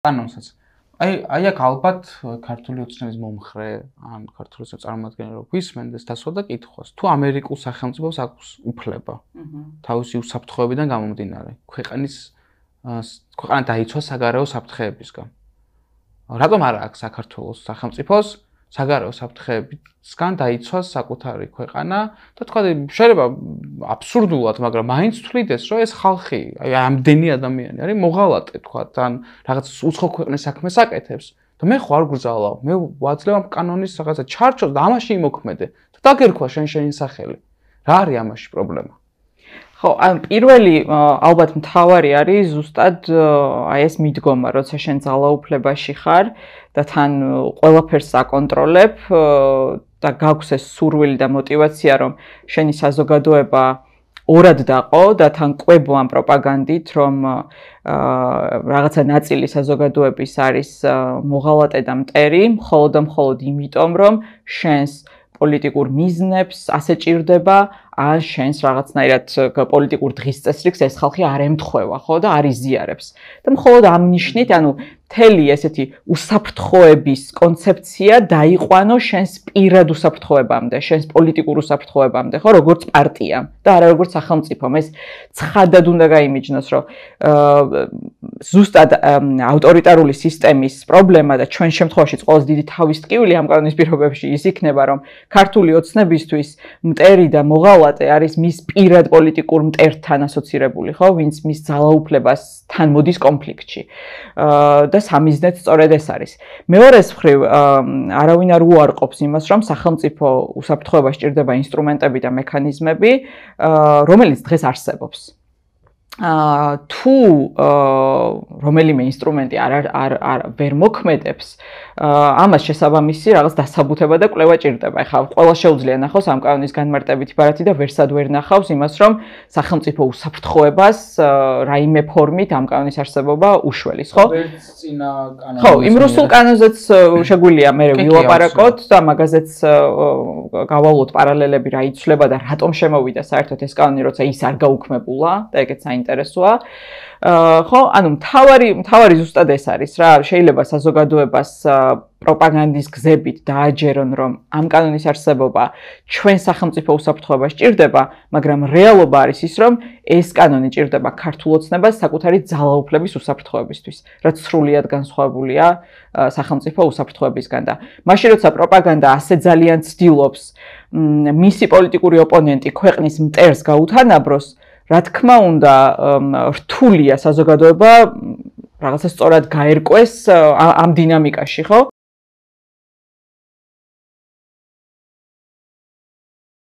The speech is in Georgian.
კანონსაც. აი აქ ალბათ ქართული ოცნების მომხრე ან ქართული ოცნების წარმომადგენელი რო გვისმენდეს დასვა და კითხვას. თუ ამერიკულ სახელმწიფოს აქვს უფლება თავისი უსაფრთხოებიდან გამომდინარე, ქვეყანა დაიცვა საგარეო საფრთხეებისგან. რატომ არა აქვს საქართველოს სახელმწიფოს საგარეო საფრთხეებისგან დაიცვას საკუთარი ქვეყანა და თქვა შეიძლება აბსურდულად, მაგრამ მაინც თვლიდეს, რომ ეს ხალხი, აი ამდენი ადამიანი არის მოღალატე, თქვა, თან რაღაც უცხო ქვეყნის საქმეს აკეთებს და მე ხო არ გგზავნავ, მე ვაძლევ ამ კანონის რაღაცა ჩარჩოს და ამაში იმოქმედე და დაგერქვა შენი სახელი. რა არის ამაში პრობლემა? ხო, ან პირველი ალბათ მთავარი არის ზუსტად აი ეს მიდგომა, როცა შენ ძალაუფლებაში ხარ და თან ყველაფერს აკონტროლებ და გაქვს ეს სურვილი და мотиваცია, რომ შენი საზოგადოება ორად დაყო და თან ყვებო ამ პროპაგანდით, რომ რაღაცა ნაწილი საზოგადოების არის მოღალატე და მტერი, მხოლოდ და მხოლოდ იმიტომ, რომ შენს პოლიტიკურ მიზნებს ასე ჭირდება, ან შენს რაღაცნაირად პოლიტიკურ დღის წესრიგს ეს ხალხი არ ემთხვევა, ხო და არ იზიარებს. და მხოლოდ ამ ნიშნით, ანუ მთელი ესეთი უსაფრთხოების კონცეფცია დაიყვანო შენს პირად უსაფრთხოებამდე, შენს პოლიტიკურ უსაფრთხოებამდე, ხო, როგორც პარტიამ და არა როგორც სახელმწიფომ. ეს ცხადად უნდა გაიმიჯნოს, რომ ზუსტად ავტორიტარული სისტემის პრობლემა და ჩვენ შემთხვევაში ყოველს დიდი თავის ტკივილი ამ კანონის პირობებში ის იქნება, რომ ქართული ოცნებისთვის მტერი და მოღალატე არის მის პირად პოლიტიკურ მტერთან ასოცირებული, ხო, ვინც მის ძალაუფლებასთან მოდის კონფლიქტში. და სამიზნეც სწორედ ეს არის. მეორეს მხრივ, არავინ არ უარყოფს იმას, რომ სახელმწიფო უსაფრთხოებას სჭირდება ინსტრუმენტები და მექანიზმები, რომელიც დღეს არსებობს. თუ რომელიმე ინსტრუმენტი ვერ მოქმედებს, ამას შესაბამისი რაღაც დასაბუთება და კვლევა ჭირდება. ეხლა ყველა შეუძლია ნახოს ამ კანონის განმარტებითი ბარათი და ვერსად ვერ ნახავს იმას, რომ სახელმწიფო უსაფრთხოებას რაიმე ფორმით ამ კანონის არსებობა უშველის, ხო? ხო, იმ რუსულ კანონზეც შეგვიძლია მე ვილაპარაკოთ და მაგაზეც გავალოთ პარალელები რა იცვლება და რატომ შემოვიდა საერთოდ ეს კანონი, როცა ის არ გაუქმებულა და ეგეც საინტერესოა. ხო, ანუ მთავარი ზუსტად ეს არის რა, შეიძლება საზოგადოებას პროპაგანდის გზებით დააჯერონ, რომ ამ კანონის არსებობა ჩვენ სახელმწიფო უსაფრთხოებას სჭირდება, მაგრამ რეალობა არის ის, რომ ეს კანონი ჭირდება ქართულ ოცნებას საკუთარი ძალაუფლების უსაფრთხოებისთვის, რაც სრულიად განსხვავებულია სახელმწიფო უსაფრთხოებისგან და მაშინ როცა პროპაგანდა ასე ძალიან ცდილობს მისი პოლიტიკური ოპონენტი ქვეყნის მტერს გაუთანაბროს, რა თქმა უნდა, რთულია საზოგადოება რაღაცა სწორად გაერკვეს ამ დინამიკაში, ხო?